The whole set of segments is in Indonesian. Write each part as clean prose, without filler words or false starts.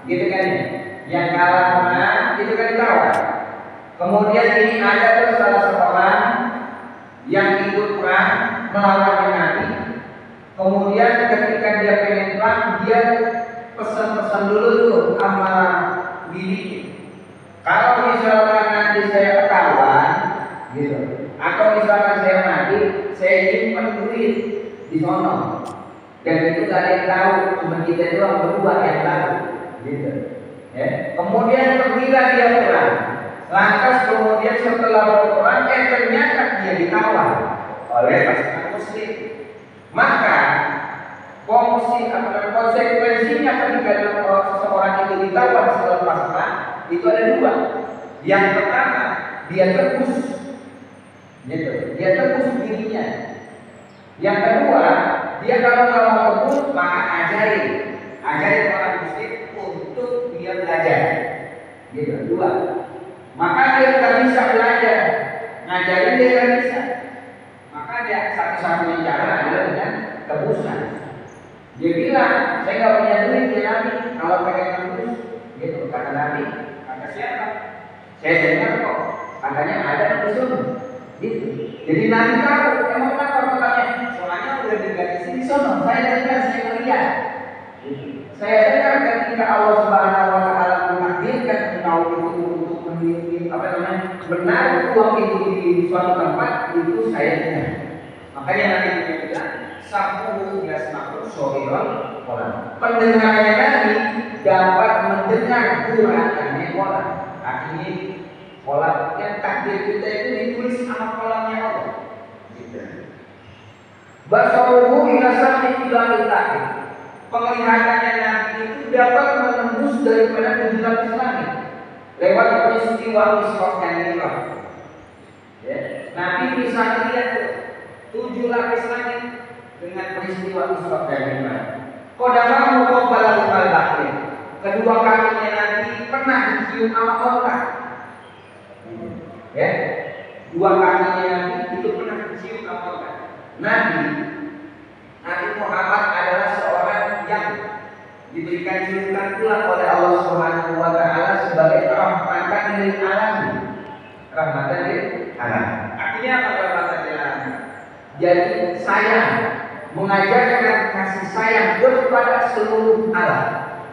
gitu kan ya. Yang kalah menang itu kan kawan. Kemudian ini ada tuh salah seorang yang ikut perang melawan Nabi. Kemudian ketika dia pengen perang, dia pesan-pesan dulu tuh sama diri. Kalau misalkan nanti saya ketahuan, gitu, atau misalkan saya mati, saya nyimpen duit di sono, dan itu gak ada yang tahu, cuma kita doang berdua yang tahu, gitu. Ya. Kemudian pergilah dia perang. Lantas kemudian setelah berperang, ternyata dia ditawan oleh pasukan muslim. Maka konsekuensinya ketika seseorang itu ditawan selepas perang itu ada dua. Yang pertama, dia tebus, gitu. Dia tebus dirinya. Yang kedua, dia kalau mau tebus maka ajarin orang muslim untuk dia belajar. Gitu. Dua. Maka dia tidak bisa belajar, ngajarin dia tidak bisa. Maka dia satu-satunya cara adalah dengan tebusan. Dia bilang, saya nggak punya duit ya Nabi, kalau pengen tebus, gitu kata Nabi. Kata siapa? Saya dengar kok, katanya ada di sana. Gitu. Jadi Nabi tahu, emang kenapa katanya? Soalnya udah diganti di sana. Saya dengar, saya melihat. Saya dengar ketika Allah Subhanahu Wa Taala menakdirkan engkau itu untuk benar uang itu di suatu tempat itu saya dengar. Makanya Nabi bilang, sabu yasma'u sohiron pola. Pendengarannya Nabi dapat mendengar gerakannya pola. Artinya pola yang takdir kita itu ditulis sama kolamnya Allah. Gitu. Basaruhu ila sami ila takdir. Penglihatannya Nabi itu dapat menembus daripada 7 lapis langit lewat peristiwa Isra dan Mi'raj. Ya. Nabi bisa melihat 7 lapis langit dengan peristiwa Isra dan Mi'raj. Qadamahu qabala al-bahri. Kedua kakinya Nabi pernah dicium sama onta. Ya. Dua kakinya Nabi itu pernah dicium sama onta. Nabi Muhammad adalah seorang yang diberikan julukan pula oleh Allah Subhanahu Wa Taala sebagai rahmatan lil alamin. Rahmatan lil alamin. Artinya apa rahmatan lil alamin? Jadi sayang, mengajarkan kasih sayang kepada seluruh alam,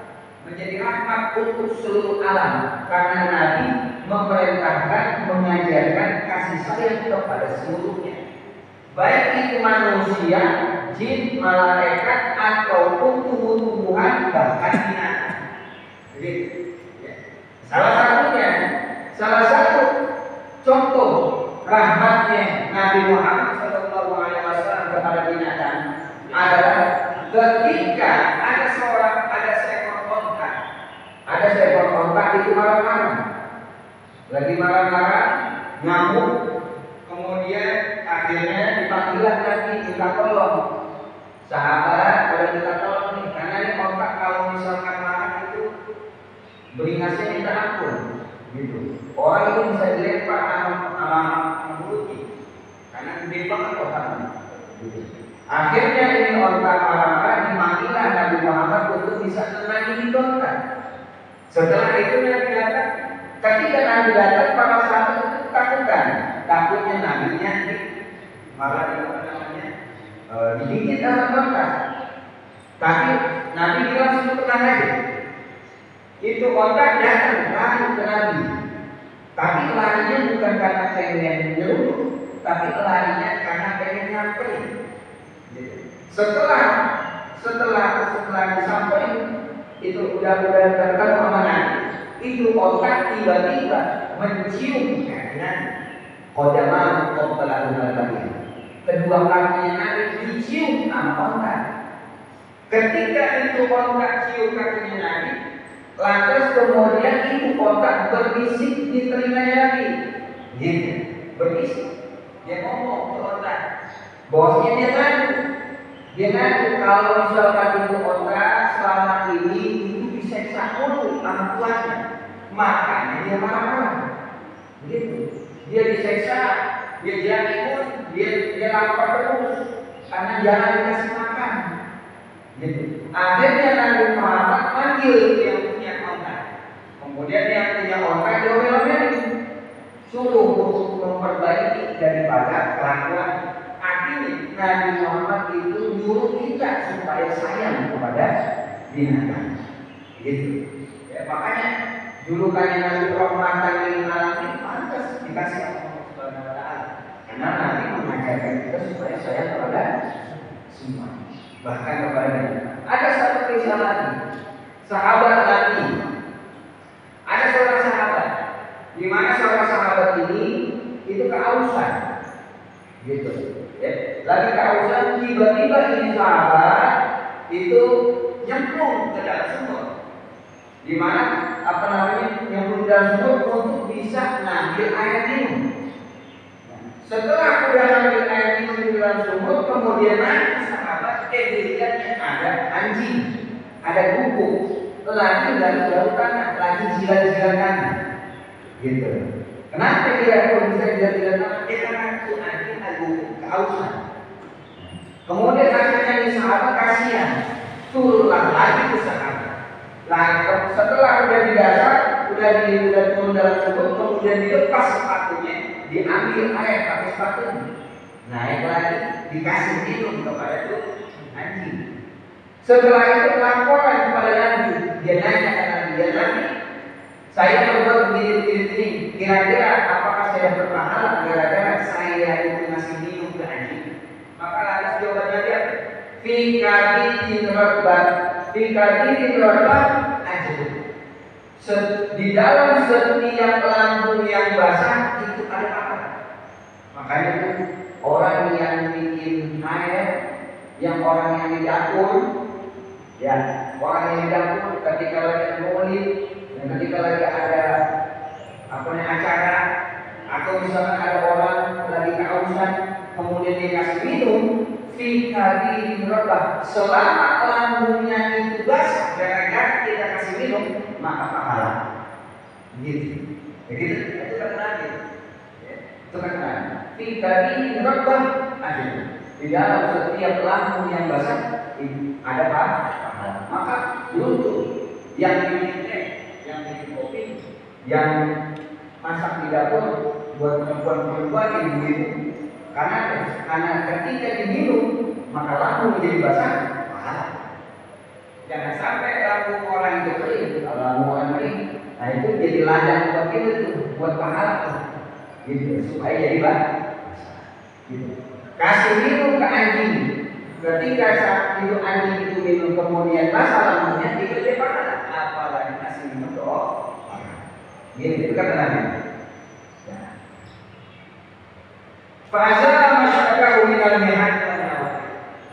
menjadi rahmat untuk seluruh alam. Karena Nabi memerintahkan mengajarkan kasih sayang kepada seluruhnya, baik itu manusia, jin, malaikat ataupun tumbuh-tumbuhan bahkan binatang. Jadi, ya. Salah satu contoh rahmatnya Nabi Muhammad SAW kepada binatang adalah ketika ada seekor onta itu marah-marah, lagi marah-marah, ngamuk, kemudian akhirnya dipanggillah Nabi minta tolong. Sahabat, boleh minta tolong nih, karena ini onta kalau misalkan marah itu beringasnya minta ampun, gitu. Orang itu bisa dilempar sama mulutnya, karena gede banget ontaknya. Gitu. Akhirnya ini onta marah-marah dipanggillah Nabi Muhammad untuk bisa tenangin itu onta. Setelah itu Nabi datang. Ketika Nabi datang, para sahabat itu ketakutan. Takutnya Nabi-nya malah digigit sama onta. Tapi Nabi bilang tenang aja. Itu onta datang lari ke Nabi. Tapi larinya bukan karena pengen nyeruduk, tapi larinya karena pengen nyamperin. Setelah disamperin, itu udah datang sama Nabi. Itu onta tiba-tiba mencium kakinya. Qadamahu qabla al-bahri. Kedua kakinya Nabi dicium sama onta. Ketika itu onta cium kakinya Nabi, lantas kemudian itu onta berbisik di telinganya Nabi. Gitu, berbisik. Dia ngomong ke onta, bosnya dia ngaku kalau misalkan itu onta selama ini itu diseksa mulu sama tuannya, makanya dia marah-marah. Gitu. Dia diseksa, dia jatuh, dia lapar terus karena jangan dikasih makan. Gitu. Akhirnya Nabi Muhammad manggil yang punya binatang. Gitu. Ya, makanya julukannya Nabi Rahmatan lil Alamin pantas dikasih Allah Subhanahu wa taala. Karena Nabi mengajarkan kita supaya sayang kepada semua, bahkan kepada binatang. Ada satu kisah lagi, sahabat Nabi. Ada seorang sahabat, di mana seorang sahabat ini itu kehausan, gitu. Ya. Lagi kehausan, tiba-tiba ini sahabat itu nyemplung ke dalam sumur. Di mana nyemplung ke dalam sumur untuk bisa ngambil air minum. Setelah udah ngambil air minum di dalam sumur, kemudian naik sahabat dilihatnya ada anjing, ada guguk, lagi dari jauh tanah, lagi jilat-jilat tanah, gitu. Kenapa dia kok bisa jilat-jilat tanah? Karena itu anjing ada kehausan. Kemudian akhirnya ini sahabat kasihan, turunlah lagi ke sahabat. Setelah udah di dasar, udah turun dalam sumur, kemudian dilepas sepatunya, diambil air pakai sepatunya, naik lagi, dikasih minum kepada itu anjing. Setelah itu laporan kepada Nabi, dia nanya ke Nabi, saya berbuat begini, kira-kira apakah saya berpahala gara-gara saya itu ngasih minum ke anjing? Maka lantas jawabannya dia, fi kadidin rotbat aja. Di dalam setiap lambung yang basah itu ada pahala. Makanya itu orang yang bikin air, yang orang yang di dapur, ya orang yang di dapur ketika lagi maulid dan ketika lagi ada acara atau misalkan ada orang lagi kehausan kemudian dikasih minum, fi kadidin rotbat, selama lambungnya itu basah gara-gara kita kasih minum, maka pahala. Gitu. Begitu. Itu terkenal. Itu terkenal. Fi kadidin rotbat aja. Di dalam setiap lambung yang basah ada pahala. Maka untuk yang bikin teh, yang bikin kopi, yang masak di dapur buat perempuan-perempuan ibu-ibu, karena ketika diminum maka lambung menjadi basah, pahala. Jangan sampai lambung orang itu kering. Kalau lambung orang kering, nah itu jadi ladang buat kita tuh, buat pahala tuh, gitu, supaya jadi basah. Gitu. Kasih minum ke anjing. Ketika saat itu anjing itu minum kemudian basah lambungnya, itu dia pahala. Apalagi kasih minum doa, gitu, itu kata Nabi. Fazal masyarakat minal mihat.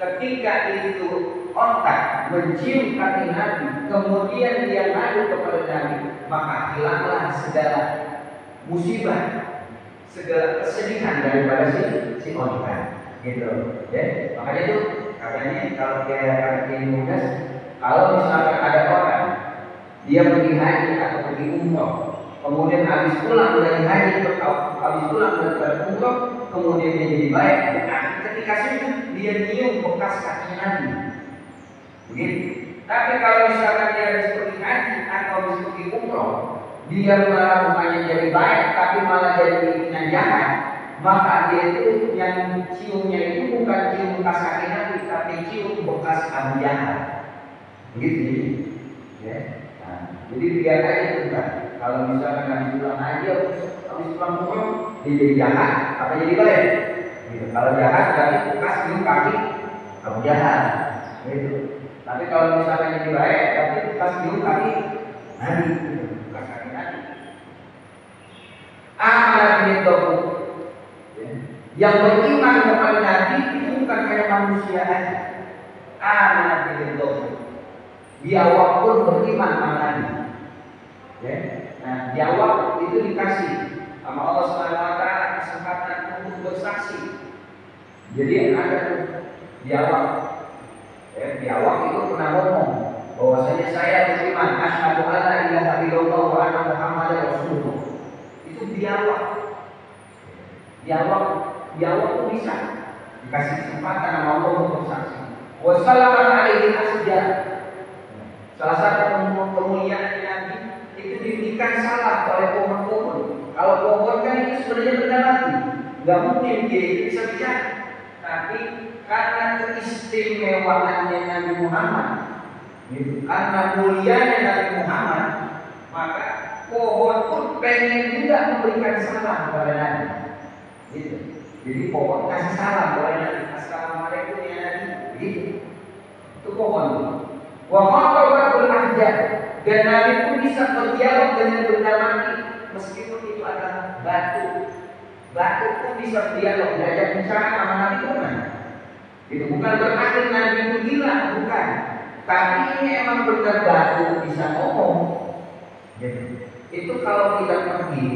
Ketika itu ontak mencium kaki Nabi, kemudian dia ngadu kepada Nabi, maka hilanglah segala musibah, segala kesedihan daripada si ontak. Gitu, ya. Makanya itu katanya kalau dia mudas, kalau misalkan ada orang dia pergi haji atau pergi umroh, kemudian habis pulang dari haji atau habis pulang dari umroh, kemudian dia jadi baik, dan ketika sujud dia nyium bekas kaki Nabi. Begitu. Tapi kalau misalkan dia habis pergi haji atau habis pergi umroh, dia malah bukannya jadi baik, tapi malah jadi bikinan jahat, maka dia itu yang ciumnya itu bukan cium bekas kaki Nabi, tapi cium bekas Abu Jahal. Begitu. Ya. Nah, jadi biar aja bukan. Kalau misalkan habis pulang haji, habis pulang umroh, dia jadi jahat, apa jadi baik? Gitu. Kalau jahat berarti bekas cium kaki Abu Jahal. Gitu. Tapi kalau misalkan jadi baik, berarti bekas cium kaki Nabi. Gitu. Bekas kaki Nabi. Amal itu yang beriman kepada Nabi itu bukan kayak manusia aja. Amal itu dia waktu beriman sama Nabi. Ya. Nah, di awal itu dikasih sama Allah Subhanahu wa taala kesempatan untuk bersaksi. Jadi ada di awal. Ya, di awal itu pernah ngomong bahwasanya saya beriman asyhadu alla ilaha illallah wa anna muhammadar rasulullah. Itu di awal. Di awal itu bisa dikasih kesempatan sama Allah untuk bersaksi. Wassalamu alaihi asjad. Salah satu kemuliaan Nabi itu diberikan salah oleh pohon-pohon. Kalau pohon kan itu sebenarnya benda mati, nggak mungkin dia bisa bicara. Tapi karena keistimewaannya Nabi Muhammad, Gitu. Karena mulianya Nabi Muhammad, maka pohon pun pengen juga memberikan salam kepada Nabi. Gitu. Jadi pohon kasih salam kepada Nabi. Assalamualaikum ya Nabi. Gitu. Itu pohon. Wa khatabatul ahjar, dan Nabi pun bisa berdialog dengan benda mati meskipun itu adalah batu. Batu pun bisa berdialog, diajak bicara sama Nabi Muhammad. Itu bukan berarti Nabi itu gila, bukan. Tapi ini emang benar batu bisa ngomong. Gitu. Itu kalau kita pergi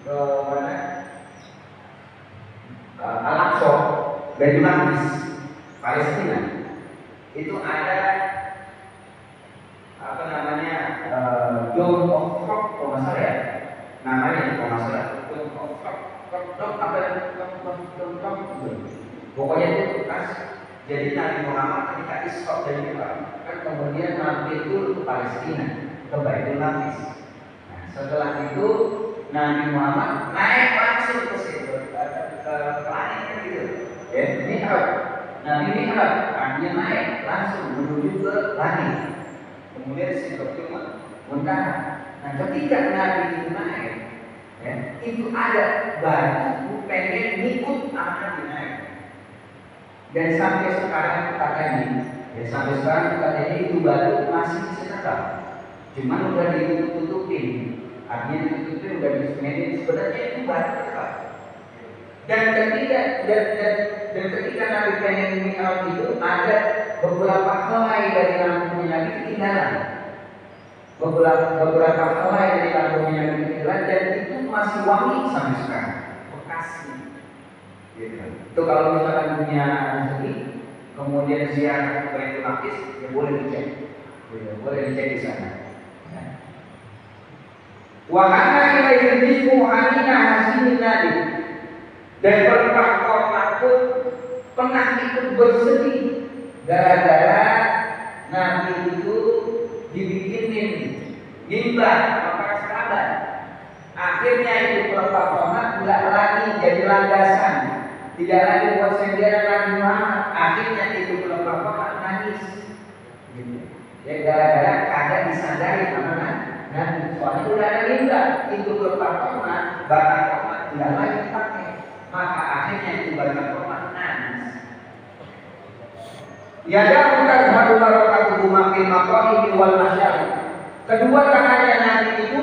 ke mana? Al-Aqsa, Baitul Maqdis, Palestina. Itu ada apa namanya? Dome of Rock, kalau nggak salah ya. Namanya kalau nggak salah Dome of Rock. Pokoknya itu bekas. Jadi Nabi Muhammad ketika Isra dan Mi'raj kan kemudian mampir dulu ke Palestina, ke Baitul Maqdis. Nah, setelah itu Nabi Muhammad naik langsung ke situ, ke langit gitu. Ya, Mi'raj. Nabi Mi'raj, artinya naik langsung menuju ke langit. Kemudian Sidratul Muntaha. Nah, ketika Nabi itu naik, ya, itu ada batu pengen ngikut Nabi naik. Dan sampai sekarang katanya, ya sampai sekarang katanya itu batu masih disekat. Cuman udah ditutup-tutupin. Artinya ditutupin udah disemetin. Sebenarnya itu batu tetap. Dan ketika Nabi pengen Mi'raj itu ada beberapa helai dari lampunya Nabi ketinggalan. Beberapa helai dari lampunya Nabi ketinggalan dan itu masih wangi sampai sekarang. Bekasnya. Gitu. Itu kalau misalkan punya rezeki, kemudian ziarah ke Baitul Maqdis, ya boleh dicek. Ya, boleh dicek di sana. Wa kana ilaihi rizqu hanina hasimin Nabi. Dan perempuan Korma pun pernah ikut bersedih gara-gara Nabi itu dibikinin mimbar sama para sahabat. Akhirnya itu perempuan Korma tidak lagi jadi landasan, tidak lagi buat senderan Nabi Muhammad. Akhirnya itu perempuan Korma nangis. Ya gara-gara kagak disandari sama Nabi. Soalnya udah ada mimbar, itu perempuan Korma, bakal Korma tidak lagi dipakai. Maka akhirnya itu banyak orang nangis. Ya bukan satu barokatuhu makin maqami wal masyar. Kedua tangannya Nabi itu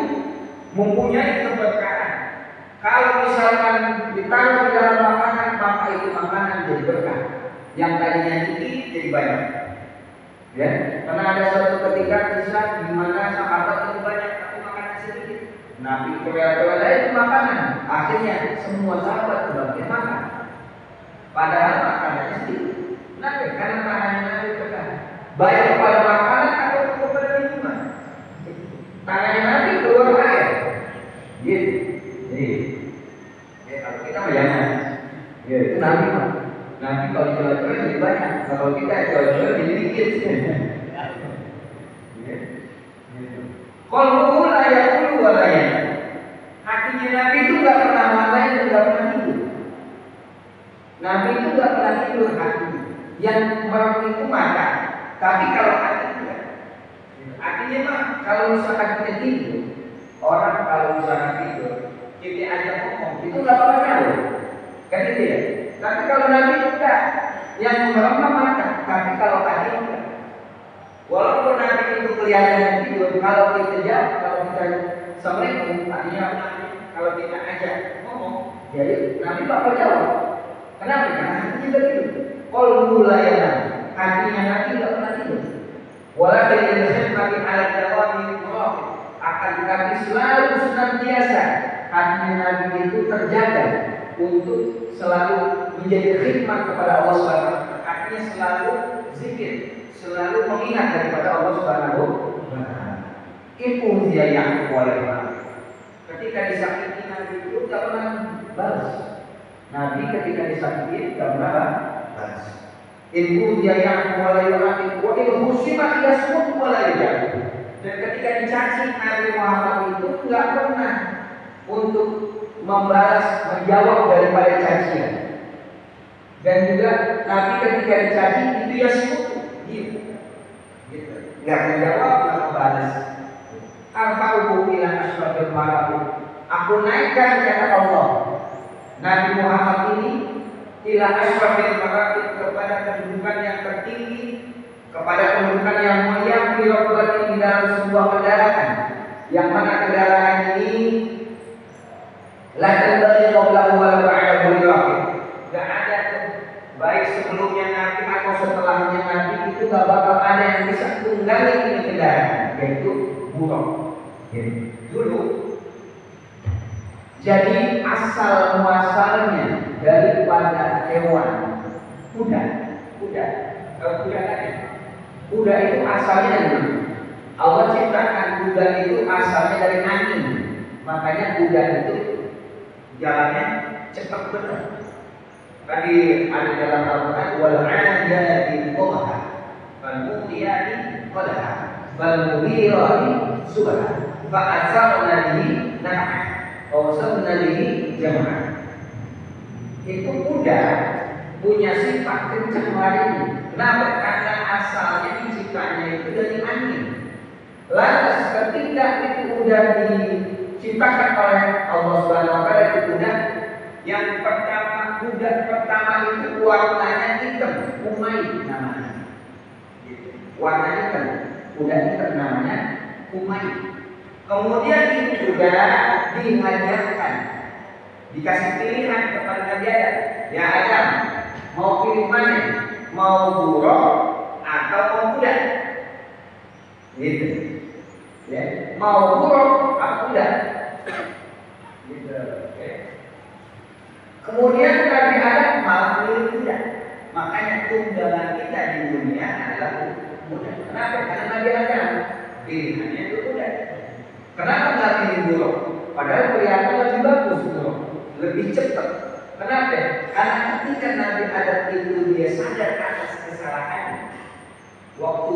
mempunyai keberkahan. Kalau misalkan ditaruh di dalam makanan, maka itu makanan jadi berkah. Yang tadinya sedikit jadi banyak. Ya, karena ada suatu ketika kisah di mana sahabat itu banyak tapi makanan sedikit. Nabi kewala-kewala itu makanan. Akhirnya semua sahabat kebagian makan. Padahal makanannya sedikit. Kenapa? Karena tangannya Nabi berkah. Baik kepada makanan atau kepada minuman. Tangannya Nabi keluar air. Gitu. Jadi, ya kalau kita jangan. Ya itu Nabi mah. Nabi kalau jual-jual jadi banyak. Kalau kita jual-jual jadi dikit. Kalau layak dulu layak. Hatinya Nabi itu nggak pernah makan dan nggak pernah tidur. Nabi itu nggak pernah tidur hatinya. Yang orang itu makan. Tapi kalau hati tidak. Artinya mah kalau misalkan kita tidur, orang kalau misalkan tidur, kita ajak ngomong itu nggak pernah tahu. Kan itu ya. Tapi kalau Nabi itu enggak. Yang orang makan. Tapi kalau hati enggak. Walaupun Nabi itu kelihatan tidur, kalau kita jawab, kalau kita Assalamualaikum, artinya kalau kita ajak ngomong, jadi Nabi bakal jawab. Kenapa? Karena hatinya tidak tidur. Qalbu la yanam, hatinya Nabi tidak pernah tidur. Walaupun Indonesia Nabi alat jawab akan tetapi selalu senantiasa hatinya Nabi itu terjaga untuk selalu menjadi khidmat kepada Allah Subhanahu. Artinya selalu zikir, selalu mengingat daripada Allah Subhanahu wa taala. Itu dia yang boleh. Ketika disakiti Nabi itu tidak pernah balas. Nabi ketika disakiti tidak pernah balas. Itu dia yang boleh. Wa in husimat yasmut boleh. Dan ketika dicaci Nabi Muhammad itu tidak pernah untuk membalas, menjawab daripada cacian. Dan juga Nabi ketika dicaci itu yasmut. Gitu. nggak menjawab, nggak membalas. Arba'uhu ila asyrafil maratib. Aku naikkan kata Allah Nabi Muhammad ini ila asyrafil maratib, kepada kedudukan yang tertinggi, kepada kedudukan yang mulia, di dalam sebuah kendaraan, yang mana kendaraan ini la tanbaghi qablahu wa la ba'dahu liraqib. Enggak ada baik sebelumnya Nabi atau setelahnya Nabi itu enggak bakal ada yang bisa tunggangi ini kendaraan, yaitu buruk. Dulu jadi asal muasalnya daripada hewan kuda. Kalau kuda tadi, kuda itu asalnya dari mana? Allah ciptakan kuda itu asalnya dari angin, makanya kuda itu jalannya cepat benar. Tadi ada dalam Al-Quran, wal 'adiyati dhabha wal mu'tiyati qadha wal mughirati subha fa asarna bihi naq'a wa wasabna bihi jam'a. Itu kuda punya sifat kencang larinya. Kenapa? Karena asalnya diciptanya itu dari angin. Lantas ketika itu udah diciptakan oleh Allah Subhanahu wa taala, itu kuda yang pertama, kuda pertama itu warnanya hitam, Umayy namanya. Warnanya hitam, kuda hitam namanya Umayy. Kemudian itu kuda dihajarkan, dikasih pilihan kepada Nabi Adam. Ya Adam, mau pilih mana? Mau buruk atau mau kuda? Gitu. Ya, mau buruk atau kuda? Gitu. Oke. Kemudian Nabi Adam malah pilih kuda. Makanya tunggangan kita di dunia adalah kuda. Kenapa? Karena Nabi Adam pilihannya itu kuda. Kenapa nggak pilih buruk? Padahal kelihatan lebih bagus buruk, lebih cepat. Kenapa? Karena ketika Nabi Adam itu dia sadar atas kesalahannya, waktu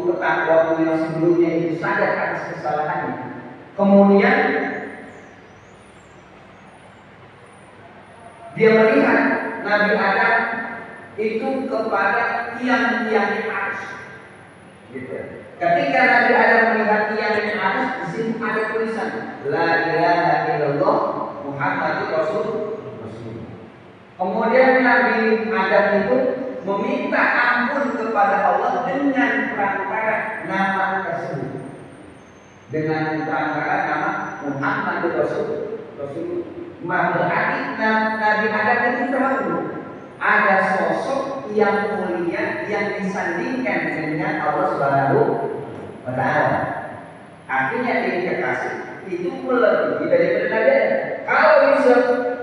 yang sebelumnya itu sadar atas kesalahannya, kemudian dia melihat Nabi Adam itu kepada tiang-tiang yang arus. Gitu. Ketika Nabi Adam melihat tiang yang arus, di sini ada tulisan La ilaha illallah Muhammadur Rasulullah. Kemudian Nabi Adam itu meminta ampun kepada Allah dengan perantara nama tersebut, dengan perantara nama Muhammadur Rasulullah. Berarti Nabi Adam itu tahu ada sosok yang mulia yang disandingkan dengan Allah Subhanahu wa taala. Artinya ini kekasih itu melebihi daripada Nabi Adam. Kalau bisa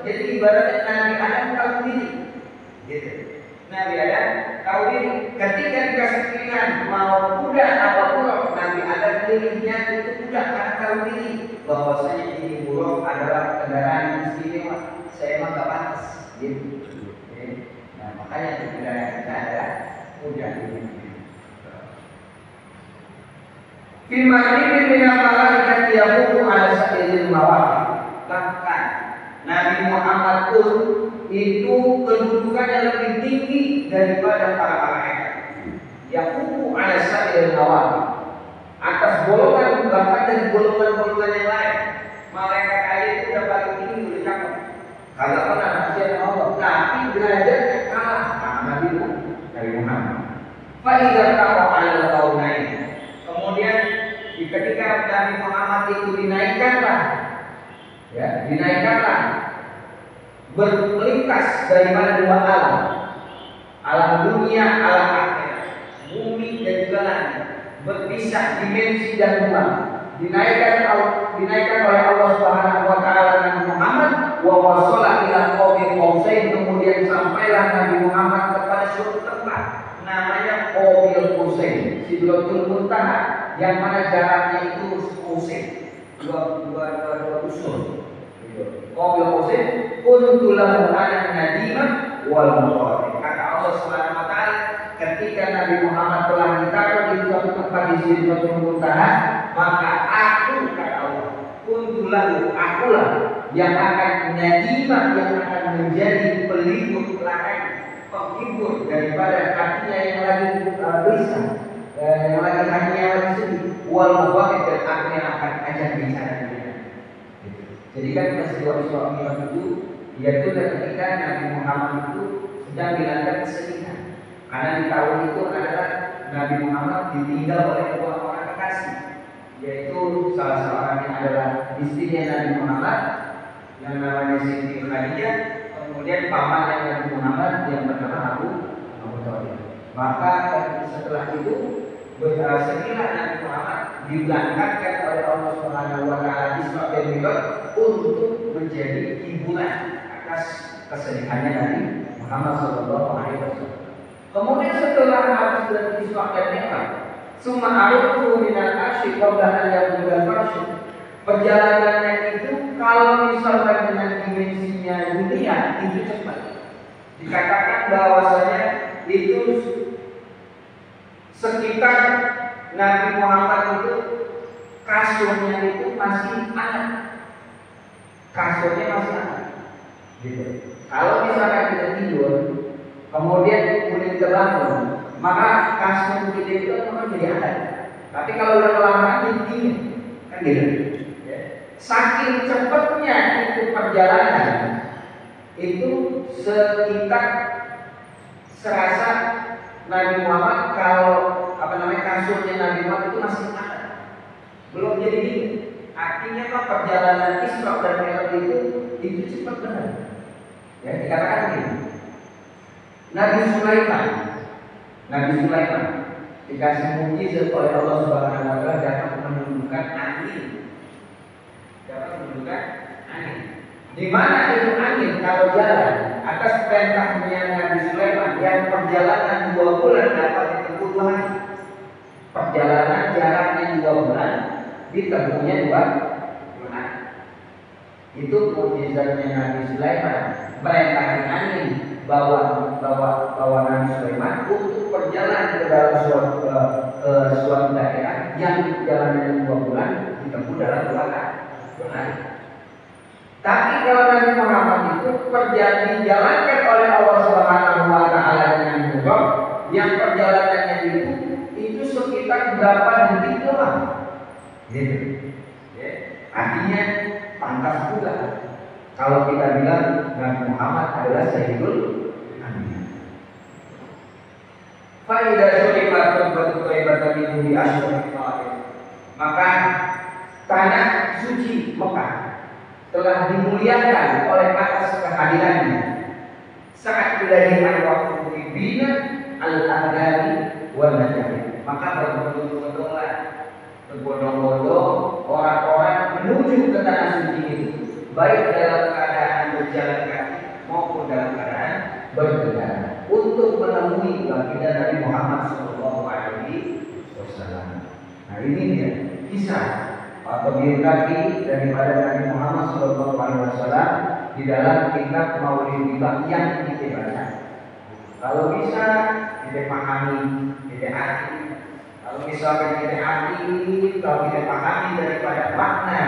jadi ibaratnya Nabi Adam tahu diri. Gitu. Nabi Adam tahu diri. Ketika dikasih pilihan mau kuda atau buruk, Nabi Adam pilihnya itu kuda karena tahu diri bahwasanya ini buruk adalah kendaraan yang istimewa. Saya emang gak pantas. Gitu. Nah, makanya kendaraan kita adalah kuda ini. Firman ini dengan malaikat yaqumu ala sa'iril mawaqif. Bahkan Nabi Muhammad pun itu kedudukannya lebih tinggi daripada para malaikat. Yaqumu ala sa'iril mawaqif. Atas golongan, bahkan dari golongan-golongan yang lain. Malaikat aja itu udah paling tinggi udah cakep. Kalau pernah manusia Allah, tapi derajatnya kalah sama Nabi Muhammad. Faidah kamu ala kaunain. Kemudian ketika Nabi Muhammad itu dinaikkanlah, ya, dinaikkanlah bermelintas daripada dua alam, alam dunia, alam akhirat, bumi dan juga langit, berpisah dimensi dan ruang, dinaikkan oleh Allah Subhanahu wa taala Nabi Muhammad wa wasala ila qaumi qausain. Kemudian sampailah Nabi Muhammad kepada suatu tempat namanya Qabil Qausain, Sidratul Muntaha, yang mana jaraknya itu Qausain, dua usul. Qabil Qausain kuntu lahu ana nadimah wal muqarrib. Kata Allah Subhanahu wa taala, ketika Nabi Muhammad telah ditaruh di suatu tempat di Sidratul Muntaha, maka aku, kata Allah, kuntu lahu, akulah yang akan nadimah, yang akan menjadi peliput larangan, penghibur daripada hatinya yang lagi gelisah, yang lagi hanya yang lagi sedih, wal mubawwaq dan aku yang akan ajak bicara dia. Jadi kan peristiwa Isra Mi'raj itu yaitu ketika Nabi Muhammad itu sedang dilanda kesedihan. Karena di tahun itu adalah Nabi Muhammad ditinggal oleh dua orang kekasih, yaitu salah seorangnya adalah istrinya Nabi Muhammad yang namanya Siti Khadijah, kemudian pamannya Nabi Muhammad yang bernama Abu Thalib. Maka setelah itu sekilas Nabi Muhammad diberangkatkan oleh Allah Subhanahu wa taala Isra dan Mi'raj untuk menjadi hiburan atas kesedihannya Nabi Muhammad sallallahu alaihi wasallam. Kemudian setelah habis dari Isra dan Mi'raj, summa a'udzu minal arsy qabla an yablughal farsy. Perjalanannya itu kalau misalnya dengan dimensinya dunia itu cepat. Dikatakan bahwasanya itu sekitar Nabi Muhammad itu kasurnya itu masih hangat. Kasurnya masih hangat. Gitu. Kalau misalkan kita tidur, kemudian kemudian terbangun, maka kasur kita itu akan jadi hangat. Tapi kalau udah kelamaan jadi dingin, kan gitu. Ya. Saking cepatnya itu perjalanan, itu sekitar serasa Nabi Muhammad kalau kasurnya Nabi Muhammad itu masih hangat, belum jadi dingin. Artinya apa? Perjalanan Isra dan Mi'raj itu cepat benar. Ya, dikatakan begini. Nabi Sulaiman dikasih mukjizat oleh Allah Subhanahu wa taala dapat menundukkan angin. Di mana itu angin kalau jalan atas perintahnya Nabi Sulaiman yang perjalanan 2 bulan dapat ditempuh 2 hari. Perjalanan jaraknya 2 bulan ditempuhnya 2 bulan. Itu mukjizatnya Nabi Sulaiman, perintahkan angin bawa Nabi Sulaiman untuk berjalan ke dalam suatu daerah yang jalannya 2 bulan ditempuh dalam 2 hari. Tapi kalau Nabi Muhammad itu dijalankan oleh Allah Subhanahu wa taala dengan mudah, yang perjalanannya itu sekitar berapa detik doang. Gitu. Ya. Artinya pantas juga kalau kita bilang Nabi Muhammad adalah Sayyidul Anbiya. Fa idza syuribat thayyibatan min asyhuril haram. Maka tanah suci Mekah telah dimuliakan oleh atas kehadirannya saat kelahiran waktu ibina al-adami wal najmi. Maka berbondong-bondong orang-orang menuju ke tanah suci itu, baik dalam keadaan berjalan kaki maupun dalam keadaan berkendara, untuk menemui baginda Nabi Muhammad SAW. Nah ini dia kisah atau biografi daripada Nabi Muhammad SAW di dalam kitab Maulid yang kita baca. Kalau bisa kita pahami, kita arti. Kalau misalkan kita arti, kalau kita pahami daripada makna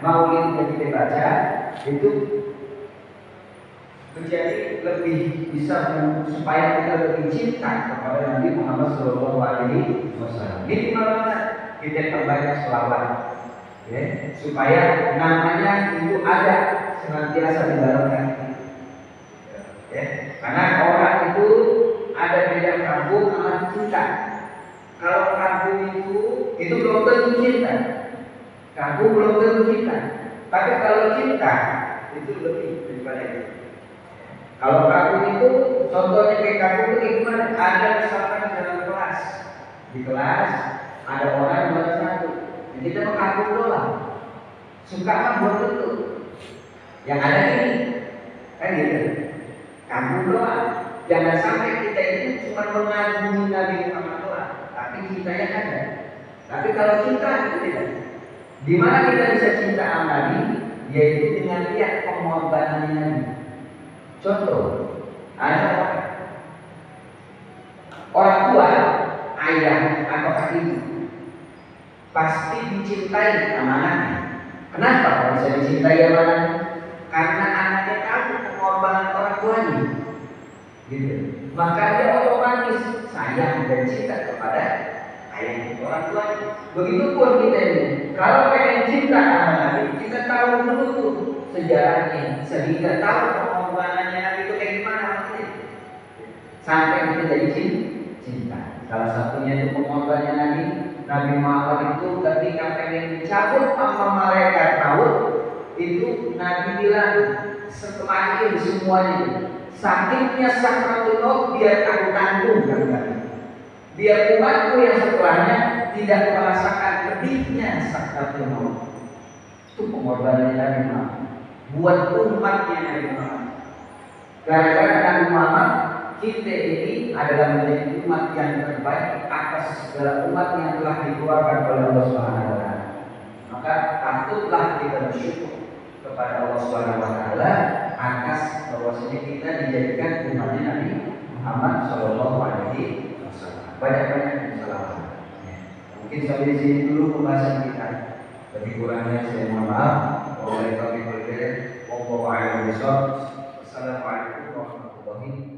Maulid yang kita baca, itu menjadi lebih bisa supaya kita lebih cinta kepada Nabi Muhammad SAW. Ini mana kita perbanyak selawat. Ya, supaya namanya itu ada senantiasa di dalam hati. Ya, karena orang itu ada beda kampung sama cinta. Kalau kampung itu belum tentu cinta. Kampung belum tentu cinta. Tapi kalau cinta itu lebih daripada itu. Kalau kampung itu contohnya kayak kampung itu gimana? Ada misalkan dalam kelas. Di kelas ada orang yang satu. Kita mau kampung doang, suka kan belum tentu. Yang ada ini, kan gitu. Kampung doang. Jangan sampai kita itu cuma mengagumi Nabi Muhammad doang, tapi cintanya ada. Tapi kalau cinta itu tidak. Di mana kita bisa cinta sama Nabi, yaitu dengan lihat pengorbanannya Nabi. Contoh, ada orang tua, ayah atau ibu pasti dicintai sama anaknya. Kenapa kalau bisa dicintai sama anaknya? Karena anaknya tahu pengorbanan orang tuanya. Gitu. Maka dia otomatis sayang dan cinta kepada ayah orang tua. Begitupun kita ini, kalau pengen cinta sama Nabi, kita tahu dulu tuh sejarahnya, sehingga tahu pengorbanannya Nabi itu kayak gimana maksudnya. Sampai kita jadi cinta. Salah satunya itu pengorbanannya Nabi Muhammad itu ketika pengen dicabut sama malaikat maut, itu Nabi bilang setelah ini semuanya, sakitnya sakratul maut biar aku tanggung kan, biar umatku yang setelahnya tidak merasakan pedihnya sakratul maut. Itu pengorbanan Nabi Muhammad buat umatnya Nabi Muhammad. Gara-gara Nabi Muhammad, kita ini adalah menjadi umat yang terbaik atas segala umat yang telah dikeluarkan oleh Allah Subhanahu wa taala. Maka patutlah kita bersyukur kepada Allah Subhanahu wa taala atas bahwasanya kita dijadikan umatnya Nabi Muhammad sallallahu alaihi wasallam. Banyak-banyak salam. Mungkin sampai di sini dulu pembahasan kita. Lebih kurangnya saya mohon maaf. Wassalamualaikum warahmatullahi wabarakatuh.